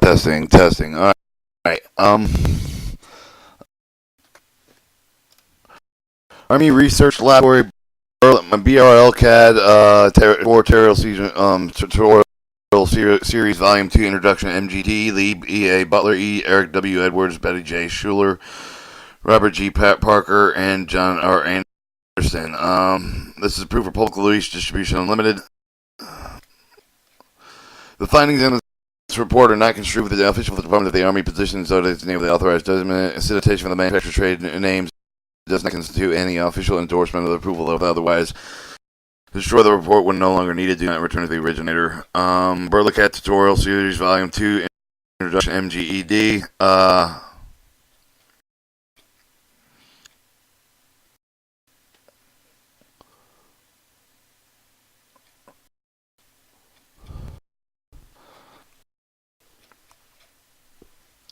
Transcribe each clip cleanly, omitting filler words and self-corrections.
Testing. All right. Army Research Laboratory BRL CAD tutorial series Volume 2 Introduction to MGD. Lee E.A. Butler E. Eric W. Edwards, Betty J. Schuler, Robert G. Parker, and John R. Anderson. This is approved for public release, distribution unlimited. The findings in this report are not construed with the official Department of the Army position, so that it's the name of the authorized document. Citation of the manufacturer trade names does not constitute any official endorsement of the approval of otherwise. Destroy the report when no longer needed. Do not return to the originator. Berlicat Tutorial Series Volume 2 Introduction MGED.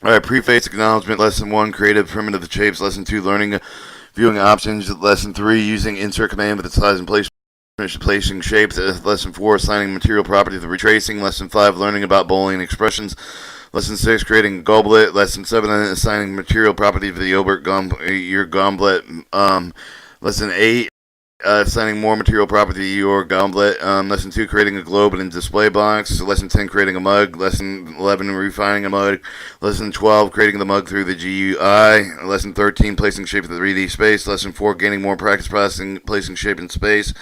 Alright, preface acknowledgement. Lesson 1, creative primitive shapes. Lesson 2, learning viewing options. Lesson 3, using insert command with the size and placing shapes. Lesson 4, assigning material properties of retracing. Lesson 5, learning about Boolean expressions. Lesson 6, creating a goblet. Lesson 7, assigning material properties of the your goblet. Lesson 8, assigning more material property to your goblet. Lesson 2, creating a globe and a display box. Lesson 10, creating a mug. Lesson 11, refining a mug. Lesson 12, creating the mug through the GUI. Lesson 13, placing shape in the 3D space. Lesson 4, gaining more practice placing shape in space.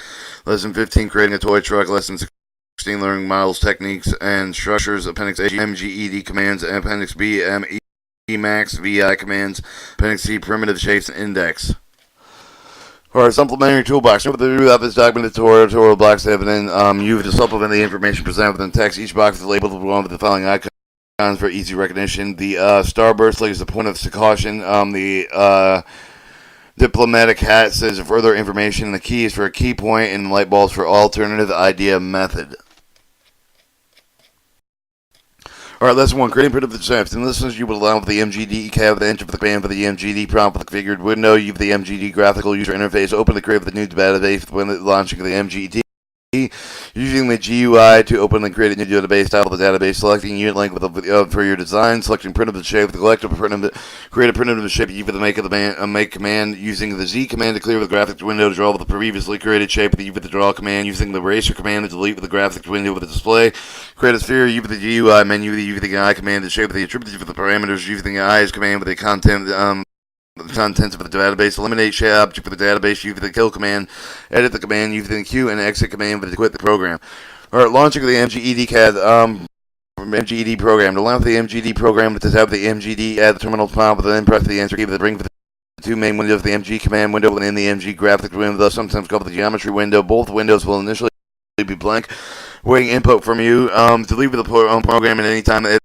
Lesson 15, creating a toy truck. Lesson 16, learning models, techniques, and structures. Appendix A, MGED commands. Appendix B, Emacs, VI commands. Appendix C, primitive shapes and index. Or a supplementary toolbox. Throughout this document, the tutorial blocks have you to supplement the information presented within text. Each box is labeled with the following icons for easy recognition. The starburst is the point of caution. The diplomatic hat says further information. The key is for a key point, and light bulbs for alternative idea method. Alright, lesson 1, creating primitive shapes. In lessons, you will allow with the MGD cab the enter for the command for the MGD prompt with the configured window. You have the MGD graphical user interface open to create with the new database when launching the MGD. Using the GUI to open and create a new database, title of the database, selecting unit length for your design, selecting primitive shape with the collective create a primitive shape. You can make make command using the Z command to clear the graphics window to draw with the previously created shape with the draw command, using the eraser command to delete with the graphics window with the display. Create a sphere, you with the GUI menu, you with the I command to shape with the attributes with the parameters, using the I's command with the content. The contents of the database, eliminate shape object for the database, use the kill command, edit the command, use the Q and exit command for the quit the program. Alright, launching the MGED CAD, MGED program. To launch the MGD program, to have the MGD add the terminal prompt, then press the enter key to bring for the two main windows, the MG command window and the MG graphics window, sometimes called the geometry window. Both windows will initially be blank, waiting input from you. To leave the program at any time, the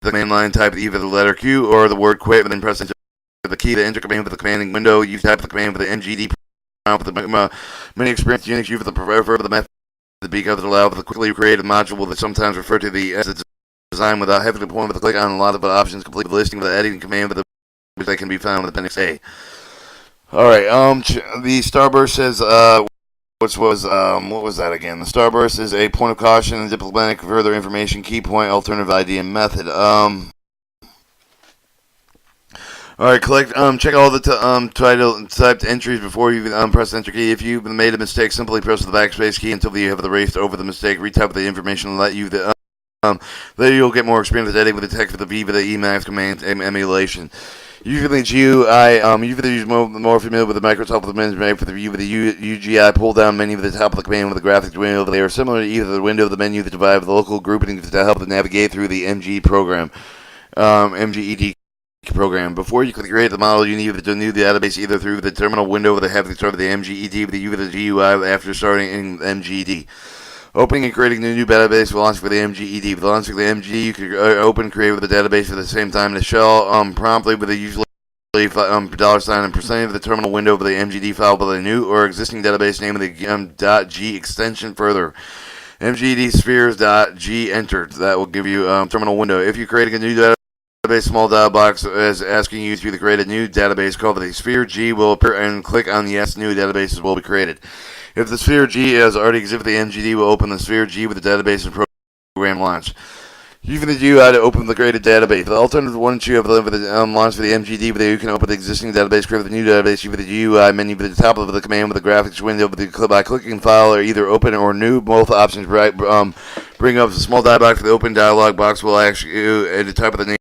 command line type either the letter Q or the word quit, and then press enter. The key to enter command with the commanding window. You type the command with the MGD prompt with the many experienced Unix. You prefer the method because it allows the quickly created module that sometimes refer to the as the design without having to point with a click on a lot of options. Complete the listing with the editing command with the which they can be found in Appendix A. All right. The starburst says what was that again? The starburst is a point of caution and diplomatic further information key point alternative idea method. Alright, check all the title typed entries before you press the enter key. If you've made a mistake, simply press the backspace key until you have erased over the mistake. Retype the information and let you then you'll get more experience with editing with the text with the V with the Emacs command emulation. Usually GUI, you're more familiar with the Microsoft Windows menu for the view with the UGI pull down menu at the top of the command with the graphics window. They are similar to either the window of the menu that divide the local grouping to help to navigate through the MG program, MGED program. Before you can create the model, you need to new the database either through the terminal window with the have to start with the MGED with the GUI after starting in MGD. Opening and creating the new database will launch for the MGED. With launching the MGD, you can open and create with the database at the same time. The shell promptly with the usually $sign and percentage of the terminal window of the MGD file by the new or existing database name of the .g extension further. MGD spheres.g entered. That will give you terminal window. If you're creating a new database, small dialog box is asking you to create a new database called the sphere G will appear and click on yes, new databases will be created. If the sphere G has already existed, the MGD will open the sphere G with the database and program launch. Using the GUI to open the created database. The alternative one you have for the launch for the MGD, where you can open the existing database, create the new database, use the GUI menu at the top of the command with the graphics window by clicking file or either open or new. Both options bring up a small dialog box. The open dialog box will ask you to type of the name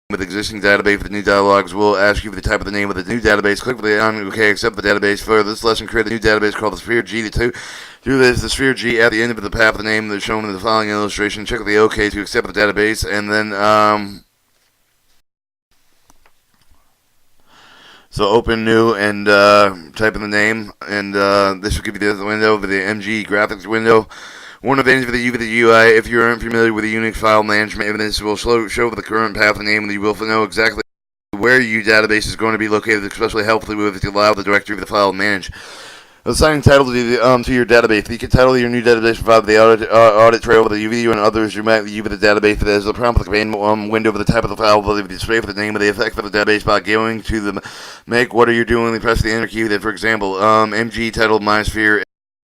with existing database. The new dialogues will ask you for the type of the name of the new database. Click the OK, accept the database. For this lesson, create a new database called the Sphere G. Do this, the Sphere G at the end of the path of the name that's shown in the following illustration. Check the OK to accept the database, and then so open new and type in the name, and this will give you the window for the MG graphics window. One advantage for the UI, if you aren't familiar with the Unix file management, this will show the current path and name, and you will know exactly where your database is going to be located, especially helpfully with to allow the directory of the file to manage. Assigning title to your database. You can title your new database, provide the audit trail with the UVU and others. You might use the database as a prompt with the command window for the type of the file, the display for the name of the effect for the database by going to the make. What are you doing? You press the enter key. For example, MG title MySphere.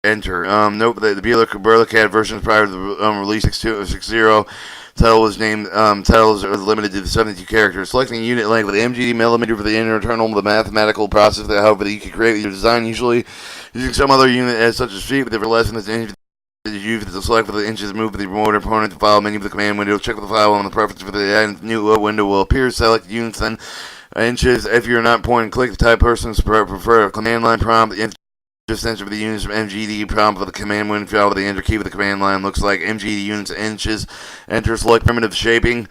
Enter. Note that the Berlicad versions prior to the release 6.0 title was named titles are limited to 72 characters. Selecting unit length with the MGD millimeter for the internal the mathematical process that however you can create your design usually using some other unit as such as feet, but if less than this inch use to select for the inches, move the remote opponent, the file menu of the command window, check the file on the preference for the new window will appear, select units then inches. If you're not point click the type persons prefer a command line prompt. Just enter the units of MGD prompt for the command window file with the enter key with the command line looks like MGD units inches. Enter select primitive shaping.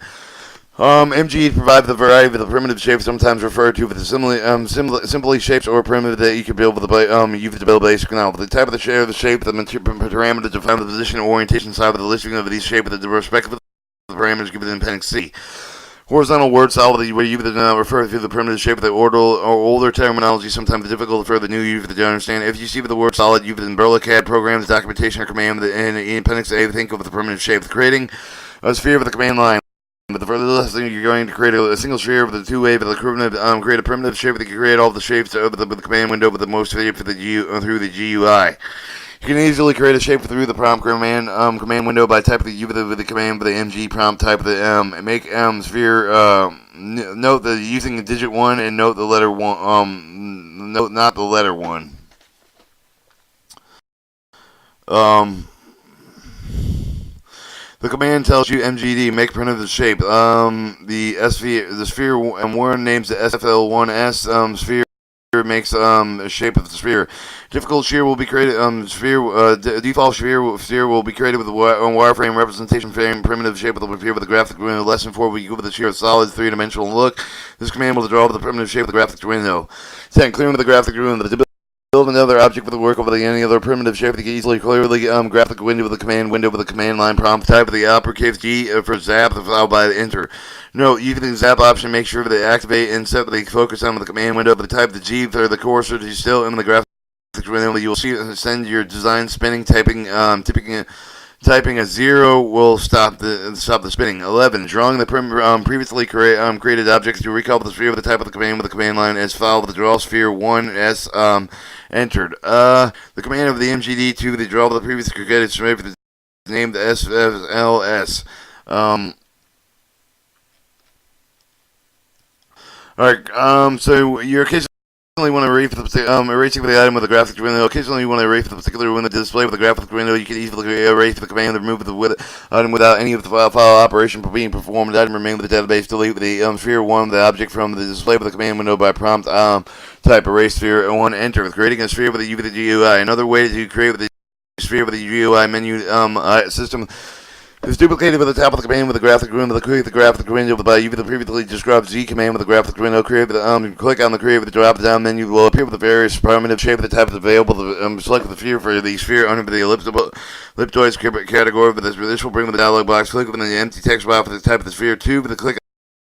MGD provides the variety of the primitive shapes, sometimes referred to as simply shapes or primitive that you can build with use to build basic now. The type of the shape, the parameters define the position and orientation side of the listing of these shapes with the respective parameters given in Appendix C. Horizontal word solid, where you refer to the primitive shape of the older terminology, sometimes difficult for the new user to understand. If you see the word solid, you've in Berlicad programs, documentation, or command, in Appendix A, think of the primitive shape. Creating a sphere with the command line. But the further thing you're going to create a single sphere with a two-way, but create a primitive shape that you can create all the shapes with the command window with the most shape for the through the GUI. You can easily create a shape through the prompt command window by typing the command with the MG prompt type of the make sphere. Note that using the digit 1 and note the letter 1. Note not the letter 1. The command tells you MGD make print of the shape. The sphere and one names the SFL1S sphere. Makes a shape of the sphere. Difficult sphere will be created. Default sphere will be created with a wireframe representation frame primitive shape will appear with the graphic window. Lesson 4 we go with the sphere solid three-dimensional look. This command will draw the primitive shape of the graphic window. 10. Clearing the graphic window. The build another object with the work over any other primitive shape that can easily clearly graphic window with the command line prompt type of the uppercase G for zap followed by the enter. Note, using the zap option, make sure that activate and set the focus on the command window for the type of the G for the cursor to still in the graphic window. You will see send your design spinning typing a 0 will stop the spinning. 11. Drawing the previously created objects to recall the sphere with the type of the command with the command line as filed with the draw sphere 1s entered. The command of the MGD to the draw of the previously created sphere for the name the SFLS. Alright, so you're occasionally want to erase erasing the item with the graphic window. Occasionally you want to erase the particular window display with the graphic window. You can easily erase the command to remove the item without any of the file operation being performed. The item remain with the database. Delete the sphere 1 the object from the display with the command window by prompt type erase sphere 1 enter. With creating a sphere with the GUI. Another way to create with the sphere with the GUI menu system is duplicated with the top of the command with the graphic window. Create the graphic window by using the previously described Z command with the graphic window. Create the click on the create with the drop down menu will appear with the various primitive shape of the type available. Select the sphere for the sphere under the elliptoids category. But this will bring with the dialog box. Click on the empty text box for the type of the sphere. 2 with the click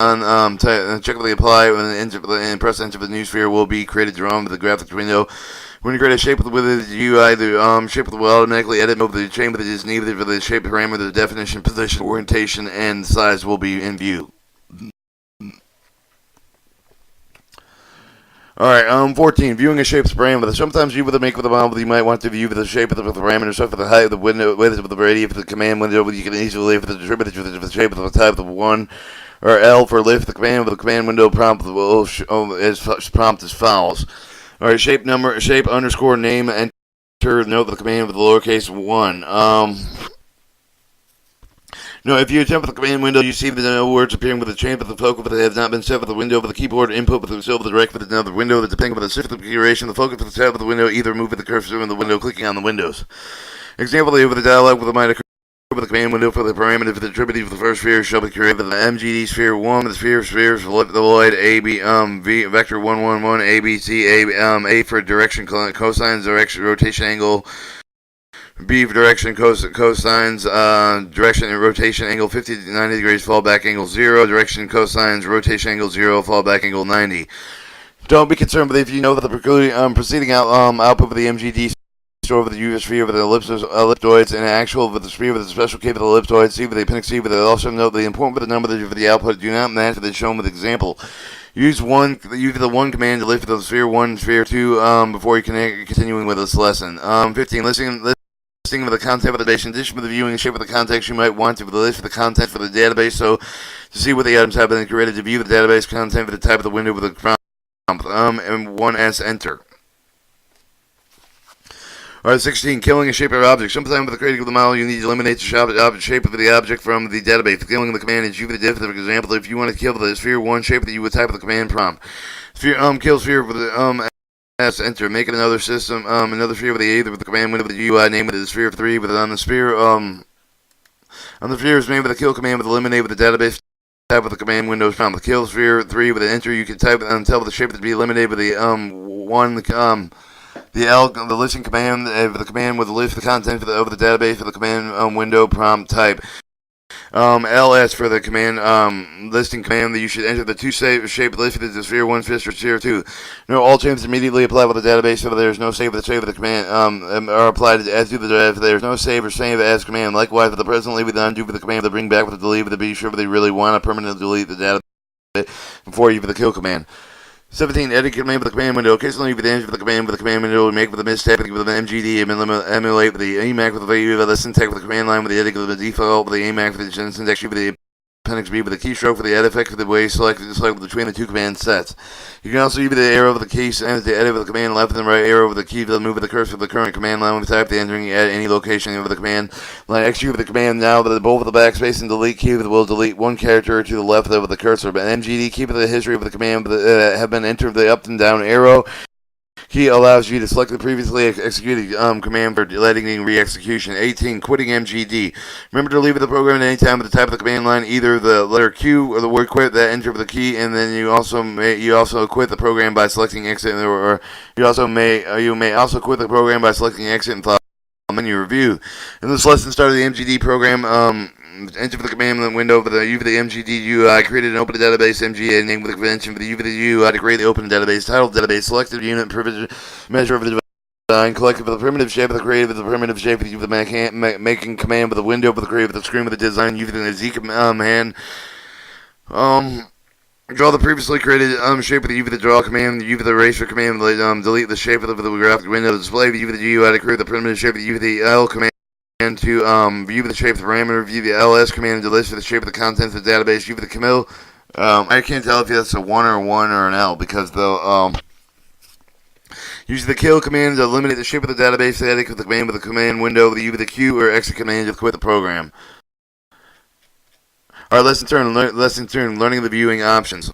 on check the apply and press enter. The new sphere will be created drawn with the graphics window. When you create a shape with the UI, the shape will automatically edit mode the chain that is needed for the shape parameter, the definition, position, orientation, and size will be in view. Alright, 14. Viewing a shape's parameter. Sometimes you would make with a model you might want to view the shape of the parameter, so for the height of the window, width of the radius of the command window, you can easily lift the distributor for the shape of the type of 1, or L for lift the command with the command window prompt prompt as follows. Alright, shape number, shape underscore name, enter, note the command with the lowercase 1. No, if you attempt with the command window, you see that no words appearing with the shape of the focal that has not been set with the window of the keyboard input with the silver the direct with another window that depending on the shift configuration, the focus of the tab of the window, either move with the cursor in the window, clicking on the windows. Example, over the dialog with the minor with the command window for the parameter for the attribute of the first sphere shall be created with the MGD sphere 1, the spheres, the void, AB, V, vector 111, ABC, A for direction, cosines, direction, rotation angle, B for direction, cosines, direction and rotation angle 50 to 90 degrees, fallback angle 0, direction, cosines, rotation angle 0, fallback angle 90. Don't be concerned, but if you know that the preceding output of the MGD store with the UV sphere with the ellipsoids and actual with the sphere with the special case with the ellipsoids, C with the appendix C with the also note the important with the number of the output do not match with the shown with the example. Use the one command to lift the sphere 1, sphere 2 before you continuing with this lesson. 15. Listing of the content of the database. In addition to the viewing and shape of the context, you might want to the list of the content for the database. So, to see what the items have been created, to view the database content for the type of the window with the prompt, and 1S enter. Alright, 16. Killing a shape of object. Sometimes with the creating of the model, you need to eliminate the shape of the object from the database. Killing the command is the diff. For example, if you want to kill the sphere 1 shape that you would type of the command prompt. Kill sphere with the S enter. Make it another system, another sphere with the either with the command window with the UI name with the sphere 3 with it on the sphere, on the sphere is made with the kill command with eliminate with the database type with the command window prompt. The kill sphere 3 with an enter, you can type tell the shape to be eliminated with the the L, the listing command, the command with the list the content of the database for the command window prompt type. LS for the command listing command that you should enter the two shape listed as the sphere 1, sphere 2. No, all changes immediately apply with the database, so there is no save with the save of the command are applied as to the if there is no save or save as command. Likewise, for the presently with the undo for the command the bring back with the delete with the be sure they really want to permanently delete the database before you for the kill command. 17. Edit command with the command window. Occasionally, with the enter the command with the command window, make with the mistake with the MGD, emulate with the AMAC with the value of the syntax with the command line with the edit with the default with the AMAC with the syntax with the appendix B with the keystroke for the edit effect with the way select between the two command sets. You can also use the arrow with the keys and the edit with the command left and right arrow with the key to the move with the cursor of the current command line with type the entering at any location of the command line. Execute with the command now with both of the backspace and delete key will delete one character to the left of the cursor. But MGD keep the history of the command have been entered the up and down arrow. Key allows you to select the previously executed command for letting re-execution. 18. Quitting MGD. Remember to leave the program at any time with the type of the command line, either the letter Q or the word quit that enter the key, and then you also quit the program by selecting exit, or you may also quit the program by selecting exit and file menu review. In this lesson, started the MGD program. Enter for the command window for the U for the MGD UI. Created an open database MGA name with the convention for the U for the UI to create the open database title database. Selected unit privilege measure of the design. Collected for the primitive shape of the creative the primitive shape of the making command with the window for the creative the screen with the design. U for the Z command. Draw the previously created shape of the U for the draw command, the U for the eraser command, delete the shape of the graphic window display, the U for the GUI to create the primitive shape of the U for the L command. And to view the shape of the parameter, view the ls command to list for the shape of the contents of the database, view for the Camille. I can't tell if that's a 1 or an L because the use the kill command to eliminate the shape of the database static with the command with the command window, the U for the Q or exit command to quit the program. Alright, lesson turn, learning the viewing options.